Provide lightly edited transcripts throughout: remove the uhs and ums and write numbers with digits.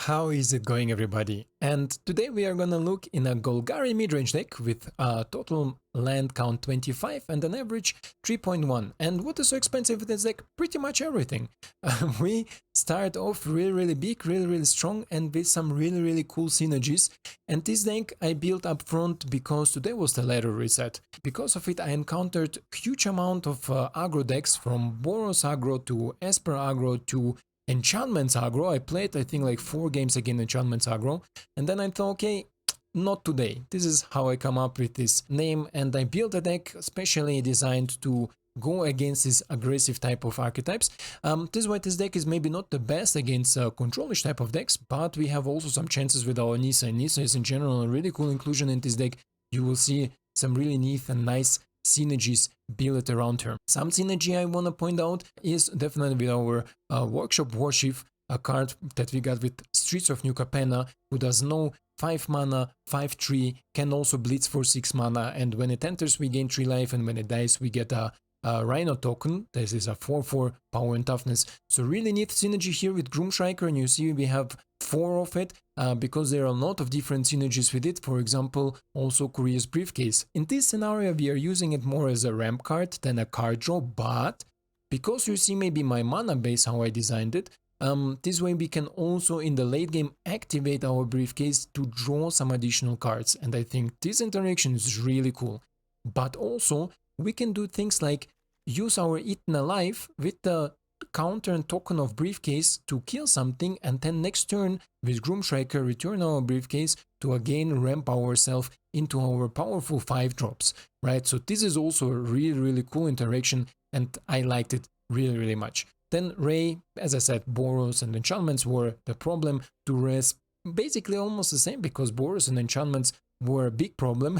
How is it going, everybody? And today we are gonna look in a Golgari mid-range deck with a total land count 25 and an average 3.1. And what is so expensive with this deck? Pretty much everything. We start off really big, really strong, and with some really cool synergies. And this deck I built up front because today was the ladder reset. Because of it I encountered huge amount of aggro decks, from Boros aggro to Esper aggro to Enchantments aggro. I played I think like 4 games against Enchantments aggro, and then I thought, okay, not today. This is how I come up with this name, and I built a deck specially designed to go against these aggressive type of archetypes. This is why this deck is maybe not the best against controlish type of decks, but we have also some chances with our Nissa. And Nissa is in general a really cool inclusion in this deck. You will see some really neat and nice synergies built around her. Some synergy I want to point out is definitely with our Workshop Warchief, a card that we got with Streets of New Capenna, who does no 5 mana, 5/3, can also blitz for 6 mana, and when it enters we gain 3 life, and when it dies we get a Rhino token. This is a 4/4 power and toughness. So really neat synergy here with Gloomshrieker, and you see we have 4 of it because there are a lot of different synergies with it. For example, also Courier's Briefcase. In this scenario we are using it more as a ramp card than a card draw, but because you see maybe my mana base how I designed it, this way we can also in the late game activate our Briefcase to draw some additional cards, and I think this interaction is really cool. But also we can do things like use our Eaten Alive with the counter and token of Briefcase to kill something, and then next turn with Gloomshrieker return our Briefcase to again ramp ourselves into our powerful 5 drops, right? So this is also a really cool interaction, and I liked it really much. Then Ray, as I said, Boros and Enchantments were the problem. To rest basically almost the same, because Boros and Enchantments were a big problem.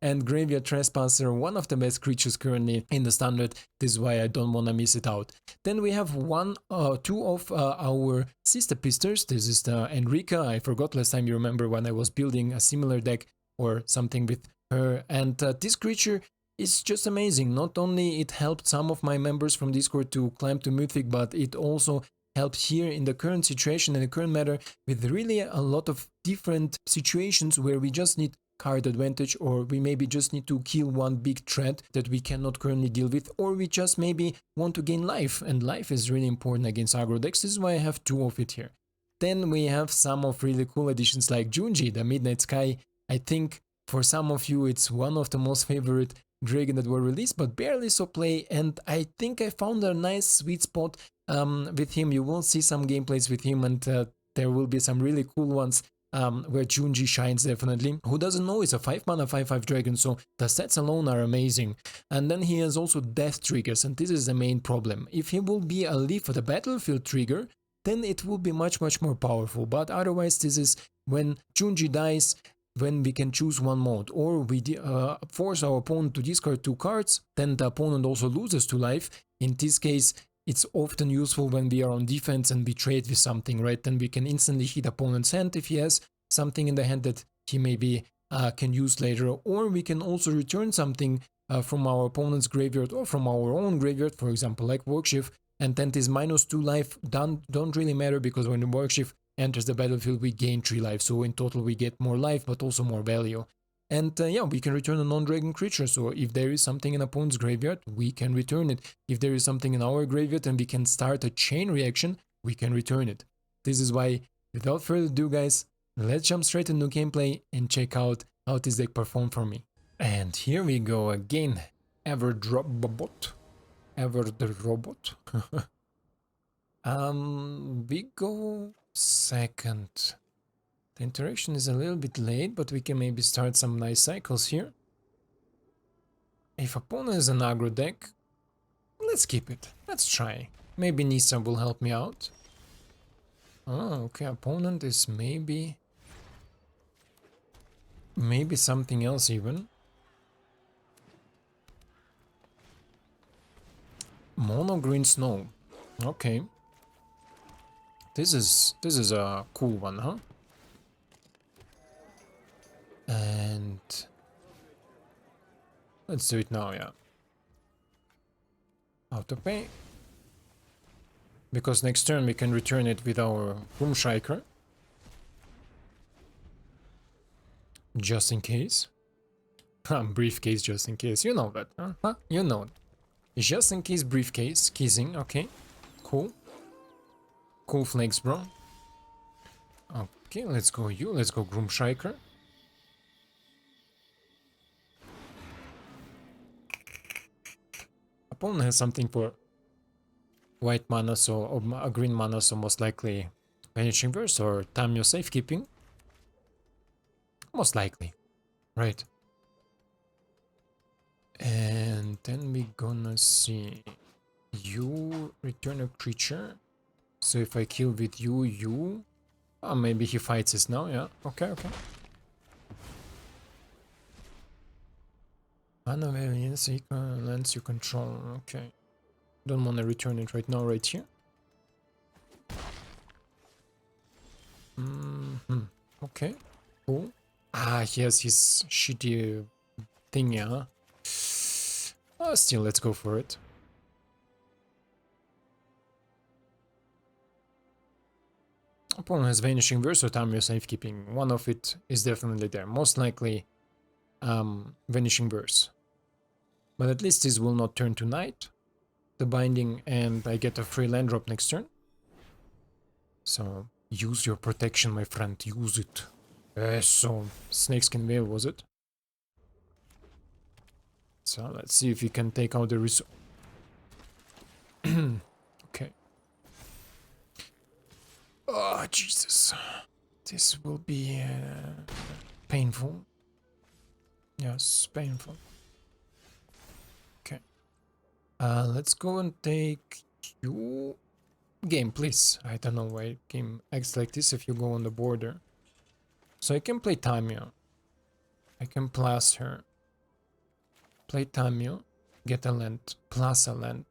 And Graveyard Trespasser, one of the best creatures currently in the standard. This is why I don't want to miss it out. Then we have two of our sister pisters. This is the Henrika. I forgot last time, you remember when I was building a similar deck or something with her. And this creature is just amazing. Not only it helped some of my members from Discord to climb to Mythic, but it also helps here in the current situation and the current matter with really a lot of different situations where we just need card advantage, or we maybe just need to kill one big threat that we cannot currently deal with, or we just maybe want to gain life, and life is really important against aggro decks. This is why I have 2 of it here. Then we have some of really cool additions like Junji, the Midnight Sky. I think for some of you it's one of the most favorite dragon that were released, but barely saw play, and I think I found a nice sweet spot with him. You will see some gameplays with him, and there will be some really cool ones where Junji shines definitely. Who doesn't know, it's a 5 mana 5/5 dragon, so the stats alone are amazing. And then he has also death triggers, and this is the main problem. If he will be a leave for the battlefield trigger, then it will be much more powerful, but otherwise this is when Junji dies, when we can choose one mode, or we force our opponent to discard 2 cards, then the opponent also loses 2 life. In this case, it's often useful when we are on defense and we trade with something, right? Then we can instantly hit opponent's hand if he has something in the hand that he maybe can use later, or we can also return something from our opponent's graveyard or from our own graveyard, for example, like Workshop, and then this -2 life don't really matter, because when the Workshop enters the battlefield we gain 3 life, so in total we get more life but also more value. And yeah, we can return a non-dragon creature, so if there is something in opponent's graveyard we can return it. If there is something in our graveyard and we can start a chain reaction, we can return it. This is why, without further ado guys, let's jump straight into gameplay and check out how this deck performed for me. And here we go again, Ever the robot. We go second. The interaction is a little bit late, but we can maybe start some nice cycles here. If opponent is an aggro deck, let's keep it. Let's try. Maybe Nissa will help me out. Oh, okay, opponent is maybe something else even. Mono green snow. Okay. This is a cool one, huh? And let's do it now, yeah. Autopay. Because next turn we can return it with our Gloomshrieker. Just in case. Briefcase just in case. You know that, huh? You know. Just in case briefcase. Kissing, okay. Cool. Cool flex, bro. Okay, let's go you. Let's go Gloomshrieker. Opponent has something for white mana, so or a green mana, so most likely Vanishing Verse or Tamio Safekeeping. Most likely, right? And then we gonna see you return a creature. So if I kill with you. Oh, maybe he fights us now, yeah. Okay, okay. Unavailance lands you control, okay. Don't wanna return it right now, right here. Okay, cool. Ah, he has his shitty thing, yeah. Still, let's go for it. Opponent has Vanishing Verse or Tamio Safekeeping. One of it is definitely there. Most likely Vanishing Verse. But at least this will not turn to night. The binding, and I get a free land drop next turn. So use your protection, my friend. Use it. So Snakeskin Veil, was it? So let's see if we can take out the resource. Okay. Oh, Jesus. This will be painful. Yes, painful. Okay. Let's go and take you. Game, please. I don't know why game acts like this if you go on the border. So I can play Tamio. I can plus her. Play Tamio. Get a land. Plus a land.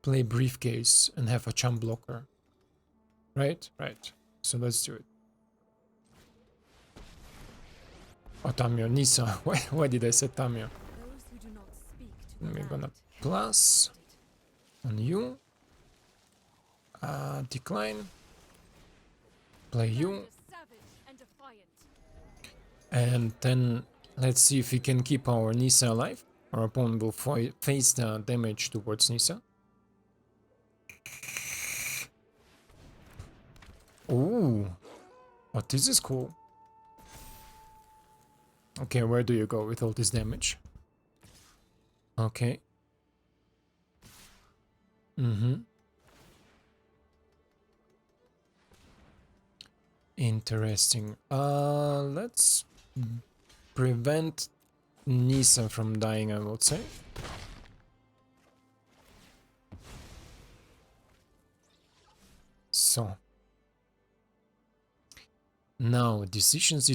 Play Briefcase and have a chump blocker. Right? Right. So let's do it. Oh, Tamio. Nisa. Why did I say Tamio? We're gonna plus on you. Decline. Play you. And then let's see if we can keep our Nisa alive. Our opponent will face the damage towards Nisa. Ooh. Oh, this is cool. Okay, where do you go with all this damage? Okay. Interesting. Let's prevent Nisa from dying, I would say. So. Now, decisions.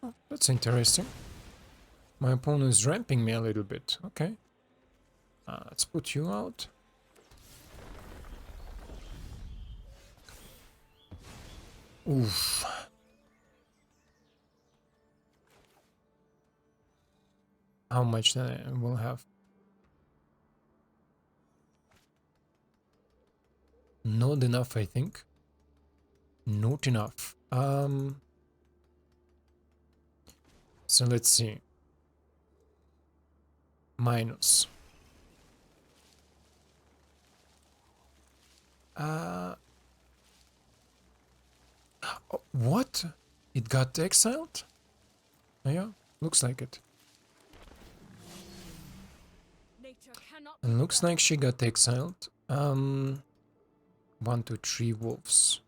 Oh, that's interesting. My opponent is ramping me a little bit. Okay. Let's put you out. Oof. How much I will have? Not enough, I think. Not enough. So let's see. Minus. What? It got exiled? Yeah, looks like it. Looks like she got exiled. 1, 2, 3 wolves.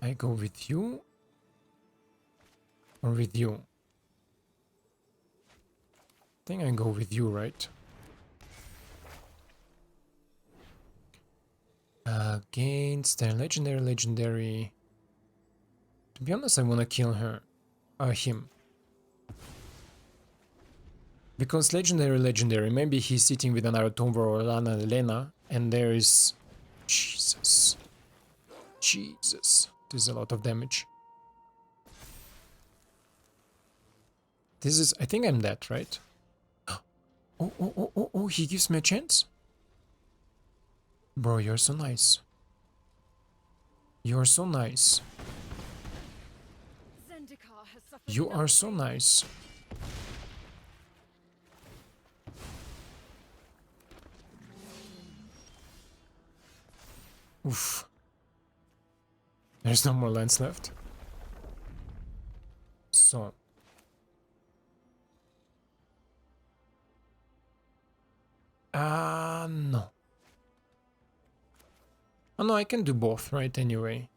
I go with you. Or with you. I think I go with you, right? Against their legendary. To be honest, I wanna kill her. Him. Because legendary, maybe he's sitting with another Tomber or Lana Lena, and there is... Jesus. There's a lot of damage. This is... I think I'm dead, right? Oh, he gives me a chance? Bro, you're so nice. You're so nice. You are so nice. Oof. There's no more lands left. So... no. Oh no, I can do both, right, anyway.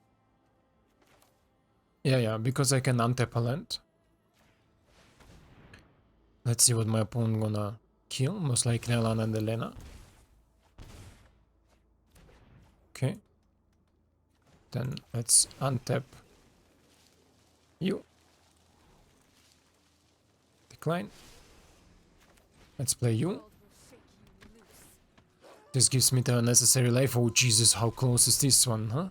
Yeah, because I can untap a land. Let's see what my opponent gonna kill. Most likely Alana and Elena. Okay. Then let's untap you. Decline. Let's play you. This gives me the necessary life. Oh Jesus, how close is this one, huh?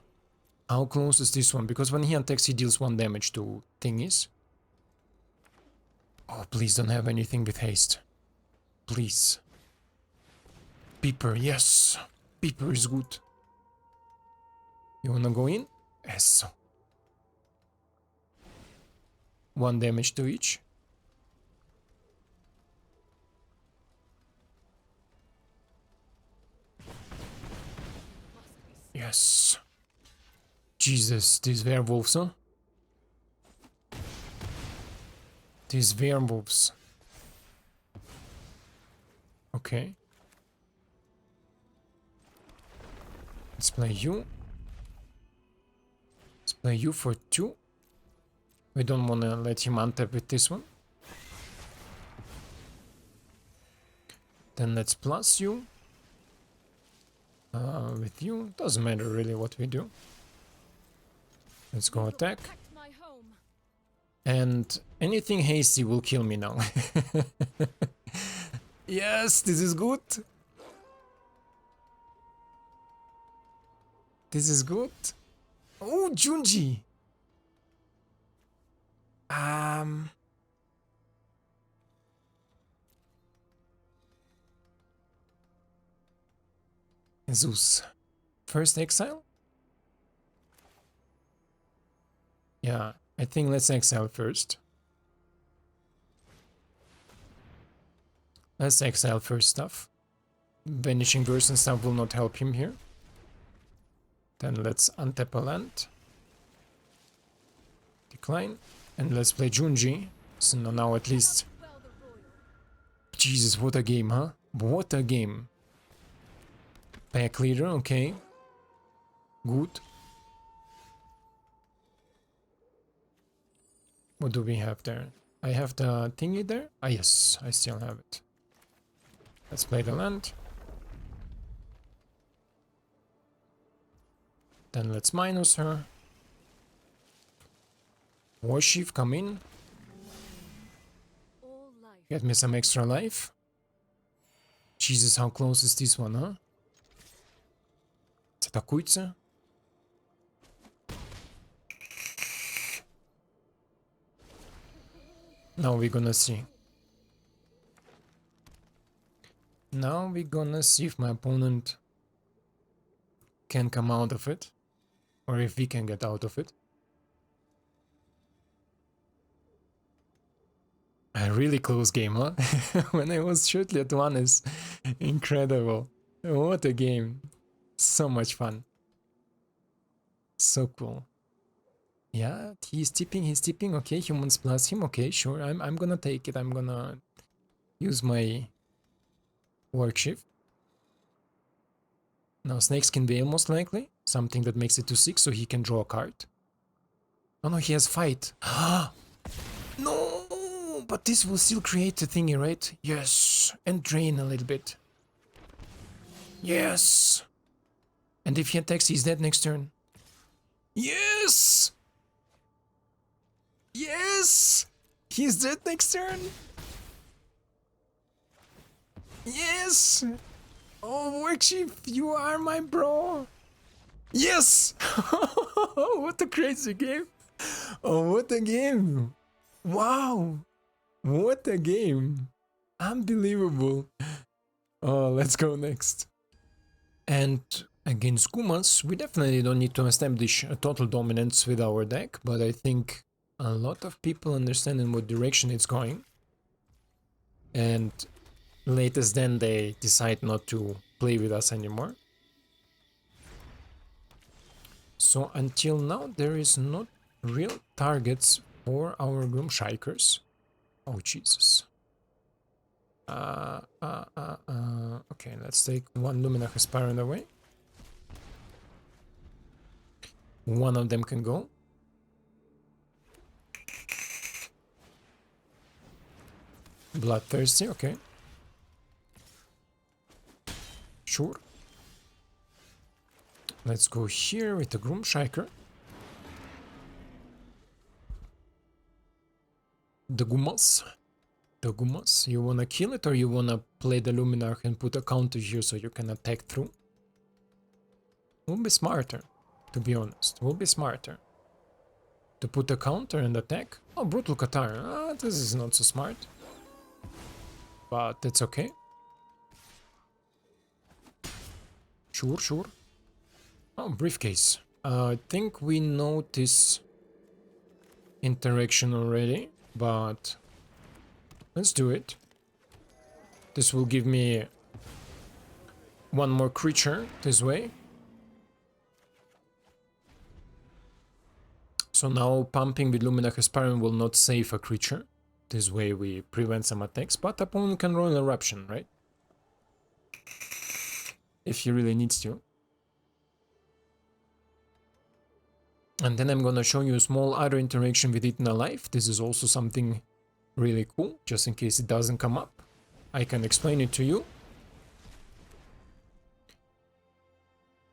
How close is this one? Because when he attacks, he deals 1 damage to thingies. Oh, please don't have anything with haste. Please. Peeper, yes. Peeper is good. You wanna go in? Yes. 1 damage to each. Yes. Jesus, these werewolves, huh? These werewolves. Okay. Let's play you. Let's play you for 2. We don't want to let him untap with this one. Then let's plus you. With you, doesn't matter really what we do. Let's go attack. And anything hasty will kill me now. Yes, this is good. This is good. Oh, Junji. Zeus. First exile? Yeah, I think let's exile first. Let's exile first stuff. Vanishing Verse and stuff will not help him here. Then let's untap a land. Decline. And let's play Junji. So now at least... Jesus, what a game, huh? What a game. Pack leader, okay. Good. What do we have there? I have the thingy there? Ah, yes, I still have it. Let's play the land. Then let's minus her. Warchief, come in. Get me some extra life. Jesus, how close is this one, huh? Атакуйте. Now we're gonna see. Now we're gonna see if my opponent can come out of it. Or if we can get out of it. A really close game, huh? When I was shortly at 1 is incredible. What a game. So much fun. So cool. Yeah, he's tipping, okay, humans plus him, okay, sure, I'm gonna take it, I'm gonna use my Workshop. Now snakes can be most likely, something that makes it to 6 so he can draw a card. Oh no, he has fight. No, but this will still create a thingy, right? Yes, and drain a little bit. Yes! And if he attacks, he's dead next turn. Yes! Yes! He's dead next turn! Yes! Oh, Workshop, you are my bro! Yes! What a crazy game! Oh, what a game! Wow! What a game! Unbelievable! Oh, let's go next. And against Kumas, we definitely don't need to establish a total dominance with our deck, but I think a lot of people understand in what direction it's going. And latest then they decide not to play with us anymore. So until now there is not real targets for our Gloomshriekers. Oh Jesus. Okay, let's take one Lumina Aspirant away. One of them can go. Bloodthirsty, okay. Sure. Let's go here with the Gloomshrieker. The Gumas. The Gumas. You wanna kill it or you wanna play the Luminarch and put a counter here so you can attack through? Will be smarter, to be honest. Will be smarter. To put a counter and attack? Oh, Brutal Qatar. This is not so smart. But it's okay. Sure, sure. Oh, Briefcase. I think we know this interaction already, but let's do it. This will give me one more creature this way. So now pumping with Luminarch Aspirant will not save a creature. This way we prevent some attacks, but opponent can roll Eruption, right? If he really needs to. And then I'm gonna show you a small other interaction with Eaten Alive. This is also something really cool, just in case it doesn't come up. I can explain it to you.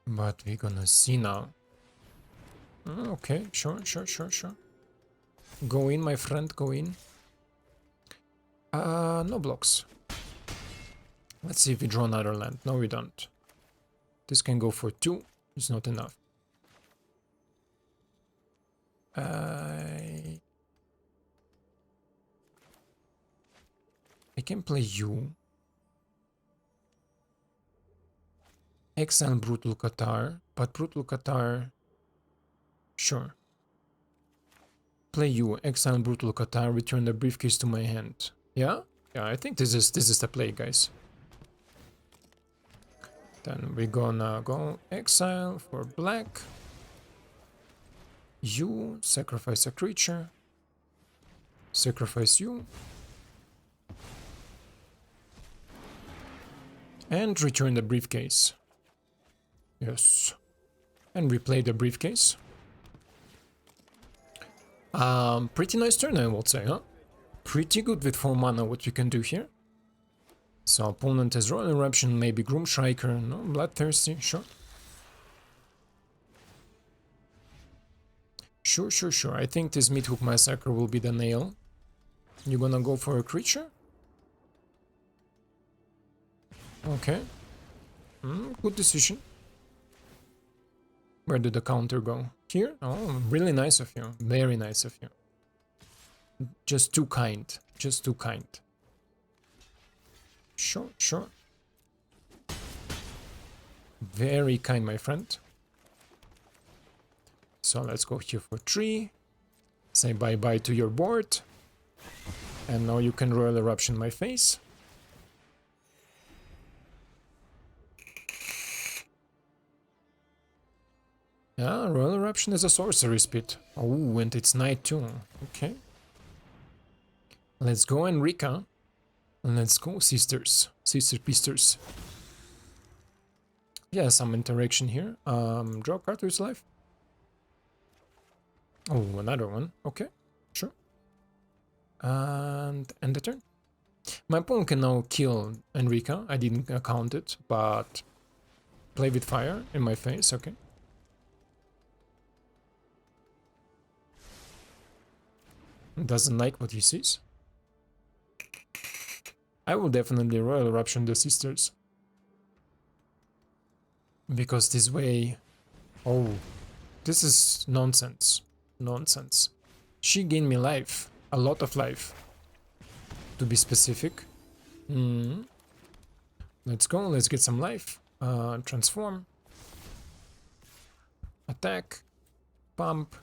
But we're gonna see now. Okay, sure. Go in, my friend, go in. No blocks. Let's see if we draw another land. No, we don't. This can go for 2. It's not enough. I can play you. Exile Brutal Qatar, but Brutal Qatar... Sure. Play you, exile Brutal Qatar, return the Briefcase to my hand. Yeah? Yeah, I think this is the play, guys. Then we're gonna go exile for black. You sacrifice a creature. Sacrifice you. And return the Briefcase. Yes. And we play the Briefcase. Pretty nice turn, I would say, huh? Pretty good with 4 mana what we can do here. So opponent has Royal Eruption, maybe Gloomshrieker, no, Bloodthirsty, sure. Sure. I think this Meathook Massacre will be the nail. You gonna go for a creature? Okay. Good decision. Where did the counter go? Here? Oh, really nice of you. Very nice of you. Just too kind. Just too kind. Sure. Very kind, my friend. So let's go here for 3. Say bye-bye to your board. And now you can Royal Eruption my face. Yeah, Royal Eruption is a sorcery speed. Oh, and it's night too. Okay. Let's go, Henrika. Let's go, sisters. Sister Pisters. Yeah, some interaction here. Draw a card to his life. Oh, another one. Okay, sure. And end the turn. My opponent can now kill Henrika. I didn't count it, but play with fire in my face. Okay. Doesn't like what he sees. I will definitely Royal Eruption the sisters. Because this way... Oh, this is nonsense. Nonsense. She gained me life. A lot of life. to be specific. Let's go, let's get some life. Transform. Attack. Pump.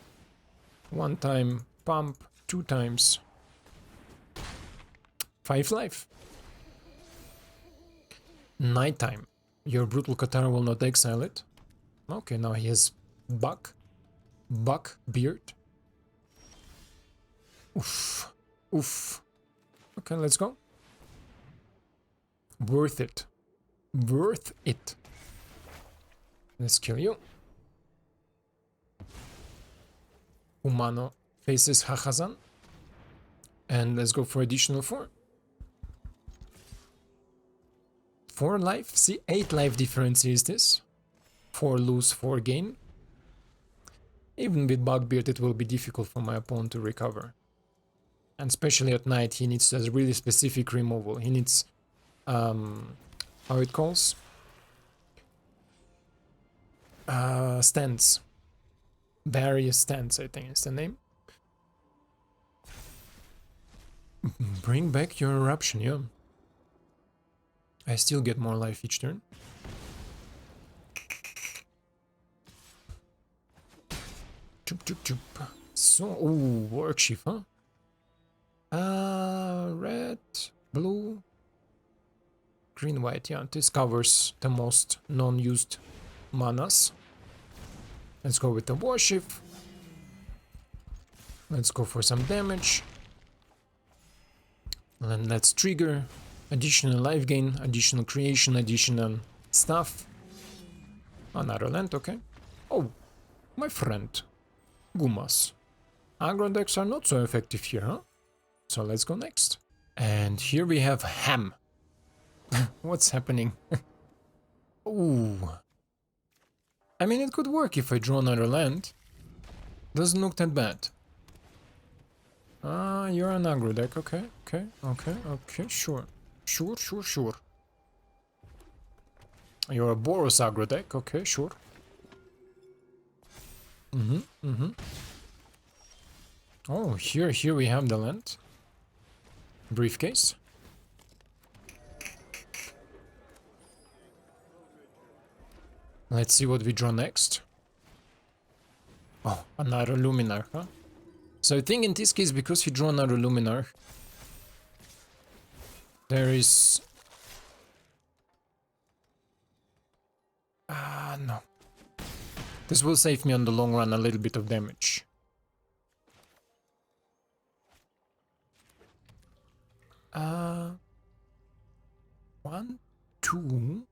1 time. Pump. 2 times. 5 life. Nighttime. Your brutal Katara will not exile it. Okay, now he has Buck Beard. Oof. Oof. Okay, let's go. Worth it. Worth it. Let's kill you. Umano faces Hachazan. And let's go for additional 4. 4 life. See, 8 life difference is this. 4 lose, 4 gain. Even with Bugbeard, it will be difficult for my opponent to recover. And especially at night, he needs a really specific removal. He needs, how it calls? Stands. Various stands, I think is the name. Bring back your eruption, yeah. I still get more life each turn. Choop, choop, choop. So, ooh, Warchief, huh? Red, blue, green, white, yeah. This covers the most non-used manas. Let's go with the Warchief. Let's go for some damage. And let's trigger additional life gain, additional creation, additional stuff. Another land, okay. Oh, my friend. Gumas. Aggro decks are not so effective here, huh? So let's go next. And here we have Ham. What's happening? Ooh. I mean, it could work if I draw another land. Doesn't look that bad. Ah, you're an aggro deck. Okay, okay, sure. Sure. You're a Boros aggro deck. Okay, sure. Oh, here we have the land. Briefcase. Let's see what we draw next. Oh, another Luminar, huh? So I think in this case, because you draw another Luminar, there is... no. This will save me on the long run a little bit of damage. One, two...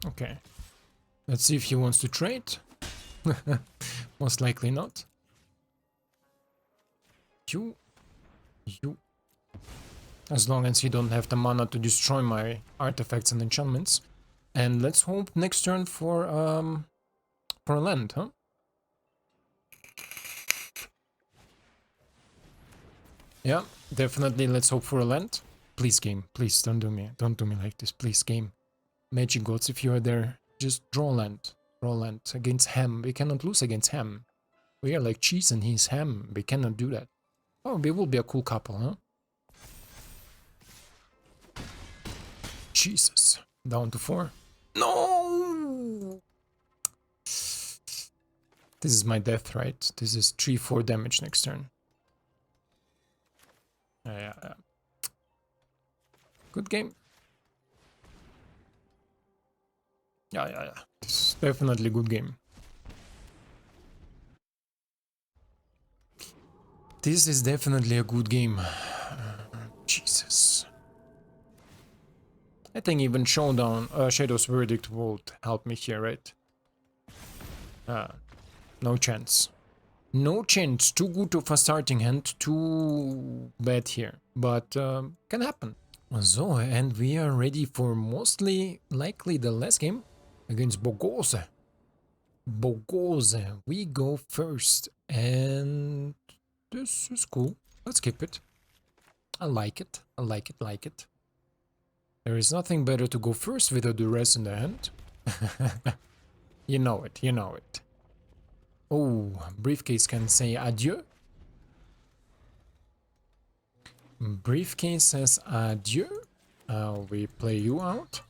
Okay. Let's see if he wants to trade. Most likely not. You. As long as he don't have the mana to destroy my artifacts and enchantments. And let's hope next turn for a land, huh? Yeah, definitely let's hope for a land. Please, game, please don't do me like this, please, game. Magic gods, if you are there, just draw land. Draw land against Ham. We cannot lose against Ham. We are like cheese and he's Ham. We cannot do that. Oh, we will be a cool couple, huh? Jesus. Down to 4. No! This is my death, right? This is 3-4 damage next turn. Yeah. Good game. Yeah. This is definitely a good game. This is definitely a good game. Jesus. I think even Showdown, Shadow's Verdict would help me here, right? No chance. No chance. Too good of a starting hand, too bad here. But can happen. So, and we are ready for mostly likely the last game against Boros. We go first, and this is cool. Let's keep it. I like it. There is nothing better to go first without the rest in the hand. You know it, you know it. Oh, Briefcase can say adieu. Briefcase says adieu. We play you out.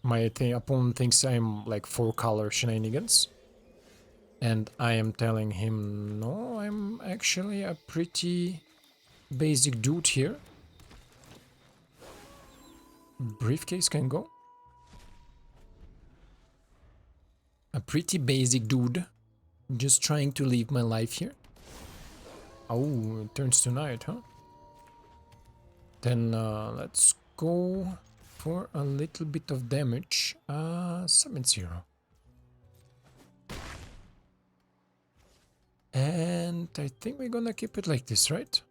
My opponent thinks I'm like 4-color shenanigans. And I am telling him, no, I'm actually a pretty basic dude here. Briefcase can go. A pretty basic dude. Just trying to live my life here. Oh, it turns to night, huh? Then let's go for a little bit of damage. 7-0. And I think we're gonna keep it like this, right?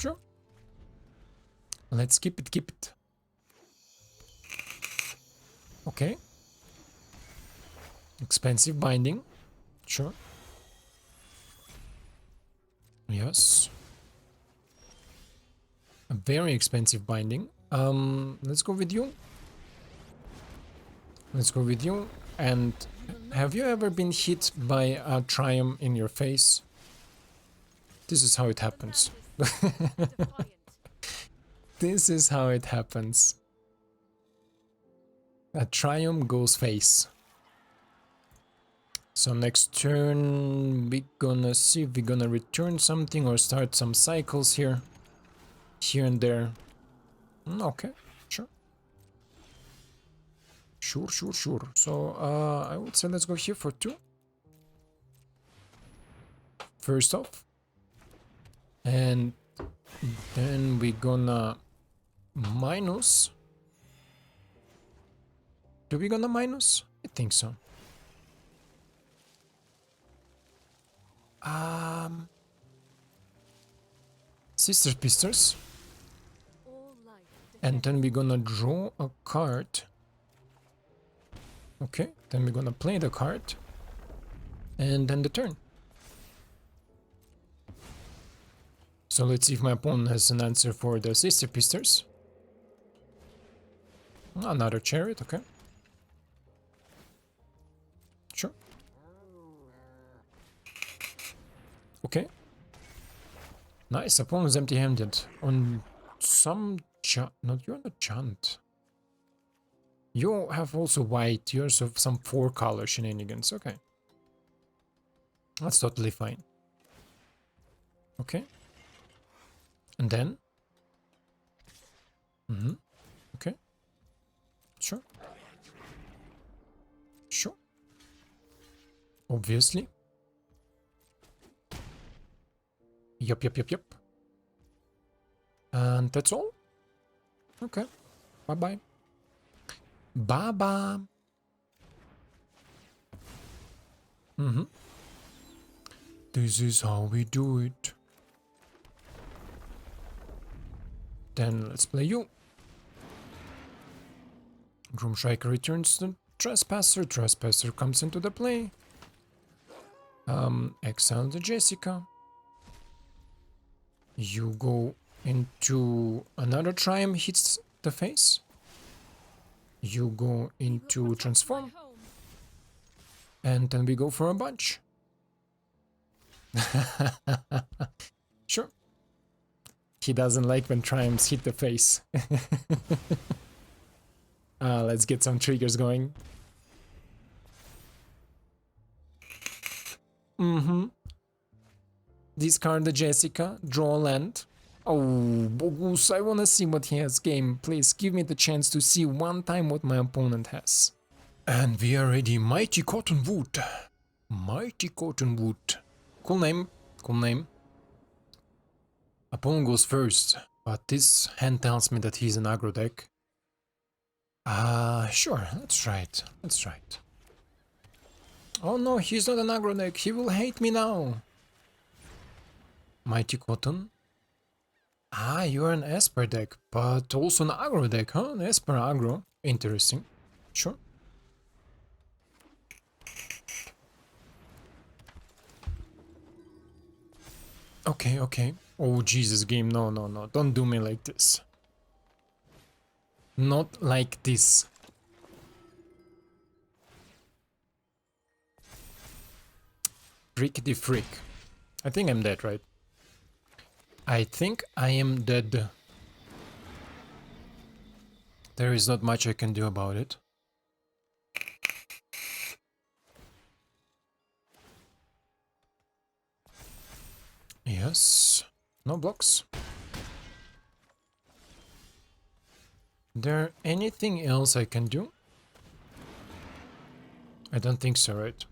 Sure. Let's keep it. Okay. Expensive binding. Sure. Yes. A very expensive binding. Let's go with you. Let's go with you. And have you ever been hit by a triumph in your face? This is how it happens. This is how it happens. A triumph goes face. So next turn we're gonna see if we're gonna return something or start some cycles here. Here and there. Okay, sure. Sure. So I would say let's go here for 2. First off. And then we're gonna minus. Do we gonna minus? I think so. Sister Pisters. And then we're gonna draw a card. Okay, then we're gonna play the card. And then the turn. So let's see if my opponent has an answer for the Sister Pisters. Another Chariot, okay. Sure. Okay. Nice, opponent's empty-handed. On some not you're not chant. You have also white, you're some 4-color shenanigans, okay. That's totally fine. Okay. And then? Okay. Sure. Sure. Obviously. Yup. And that's all? Okay. Bye-bye. Bye-bye. This is how we do it. Then let's play you. Gloomshrieker returns the Trespasser. Trespasser comes into the play. Exile the Jessica. You go into another Triumph, hits the face. You go into Transform. And then we go for a bunch. Sure. He doesn't like when Triumphs hit the face. Let's get some triggers going. Discard the Jessica, draw land. Oh, Bogus, I wanna see what he has. Game, please give me the chance to see one time what my opponent has. And we are ready. Mighty Cottonwood. Mighty Cottonwood. Cool name, cool name. Opponent goes first, but this hand tells me that he's an aggro deck. Sure, let's try it. Let's try it. Oh no, he's not an aggro deck. He will hate me now. Mighty Cotton. You're an Esper deck, but also an aggro deck, huh? An Esper aggro. Interesting. Sure. Okay. Oh, Jesus, game. No. Don't do me like this. Not like this. Rickety Frick. I think I'm dead, right? I think I am dead. There is not much I can do about it. Yes. No blocks. There anything else I can do? I don't think so, right?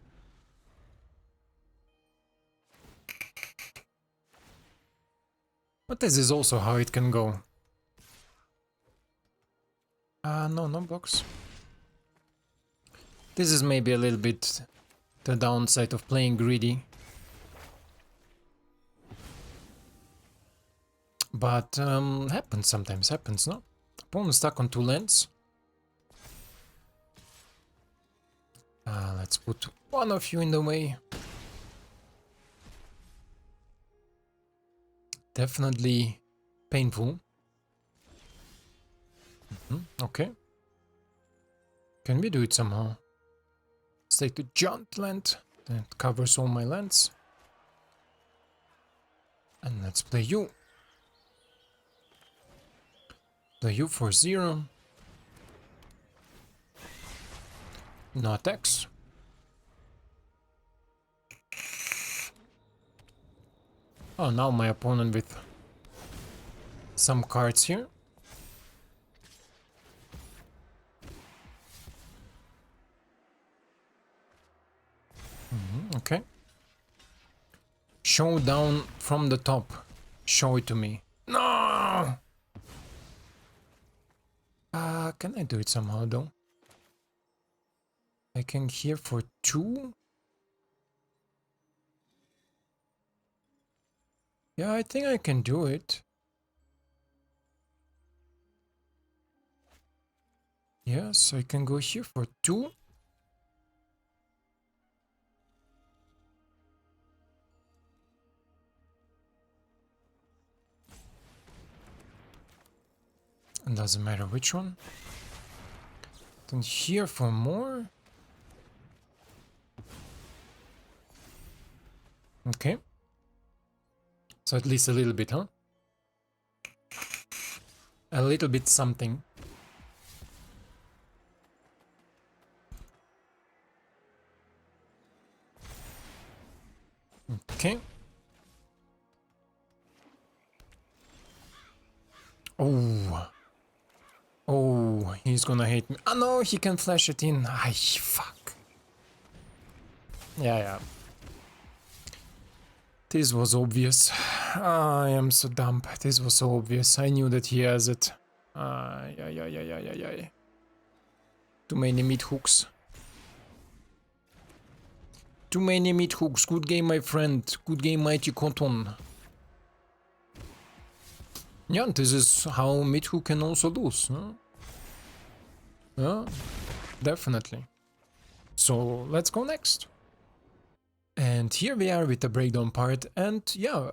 But this is also how it can go. No, no blocks. This is maybe a little bit the downside of playing greedy. But happens sometimes, happens, no? Opponent stuck on 2 lands. Let's put one of you in the way. Definitely painful. Okay. Can we do it somehow? Let's take the giant land that covers all my lands. And let's play you. Play you for 0. No attacks. Oh, now my opponent with some cards here. Okay. Showdown from the top. Show it to me. No! Can I do it somehow though? I can here for 2. Yeah, I think I can do it. Yes, I can go here for 2. It doesn't matter which one. Then here for more. Okay. So at least a little bit, huh? A little bit something. Okay. Oh. Oh, he's gonna hate me. Oh no, he can flash it in. Ay, fuck. Yeah. This was obvious. I am so dumb. This was so obvious. I knew that he has it. Yeah. Too many meat hooks. Too many meat hooks. Good game, my friend. Good game, Mighty Cotton. Yeah, this is how Meathook can also lose. Huh? Yeah, definitely. So let's go next. And here we are with the breakdown part. And yeah,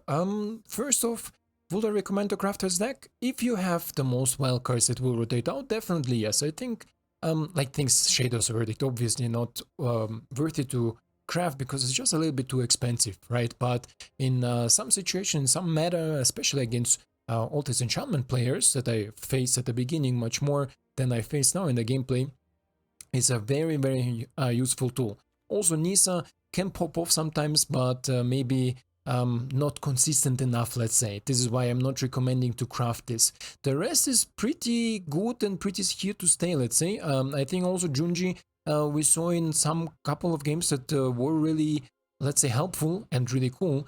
first off, would I recommend the Crafter's deck? If you have the most wild cards that will rotate out, definitely yes. I think like things Shadow's Verdict, obviously not worth it to craft because it's just a little bit too expensive, right? But in some situations, some meta, especially against Altis Enchantment players that I faced at the beginning much more than I face now in the gameplay, is a very useful tool. Also, Nisa can pop off sometimes, but maybe not consistent enough, let's say. This is why I'm not recommending to craft this. The rest is pretty good and pretty here to stay, let's say. I think also Junji, we saw in some couple of games that were really, let's say, helpful and really cool.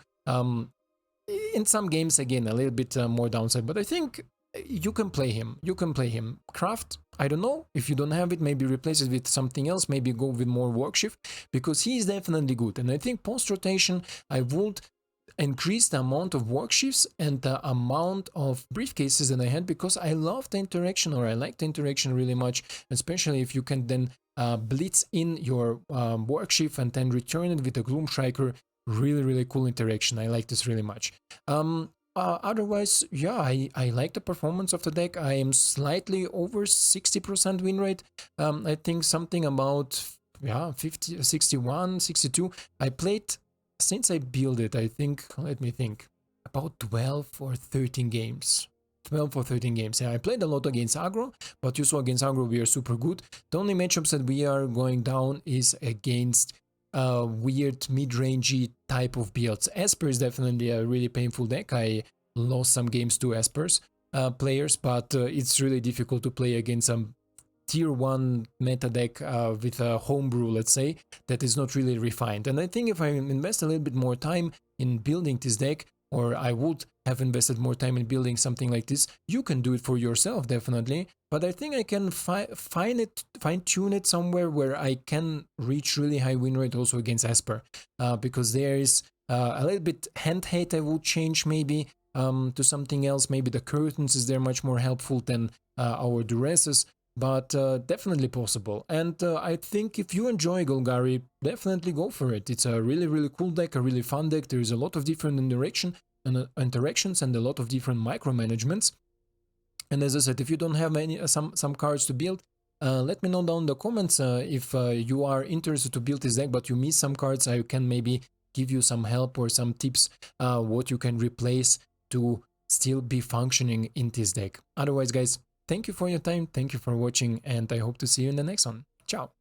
In some games, again, a little bit more downside, but I think you can play him. You can play him. Craft, I don't know. If you don't have it, maybe replace it with something else. Maybe go with more Workshift, because he is definitely good. And I think post-rotation, I would increase the amount of Workshifts and the amount of Briefcases that I had, because I love the interaction, or I like the interaction really much, especially if you can then blitz in your Workshift and then return it with a Gloomshrieker. Really cool interaction. I like this really much. Otherwise, yeah, I like the performance of the deck. I am slightly over 60% win rate. I think something about 50, 61, 62. I played since I built it, I think, let me think, about 12 or 13 games. 12 or 13 games. Yeah, I played a lot against Aggro, but you saw against Aggro we are super good. The only matchups that we are going down is against weird mid-rangey type of builds. Esper is definitely a really painful deck. I lost some games to Esper's players, but it's really difficult to play against some tier 1 meta deck with a homebrew, let's say, that is not really refined. And I think if I invest a little bit more time in building this deck, or I would have invested more time in building something like this, you can do it for yourself, definitely. But I think I can fine-tune it somewhere where I can reach really high win rate also against Esper, because there is a little bit hand hate I would change maybe to something else. Maybe the curtains is there much more helpful than our duresses. But definitely possible. And I think if you enjoy Golgari, definitely go for it. It's a really, really cool deck, a really fun deck. There is a lot of different interactions and a lot of different micromanagements. And as I said, if you don't have some cards to build, let me know down in the comments if you are interested to build this deck, but you miss some cards. I can maybe give you some help or some tips what you can replace to still be functioning in this deck. Otherwise, guys, thank you for your time, thank you for watching, and I hope to see you in the next one. Ciao!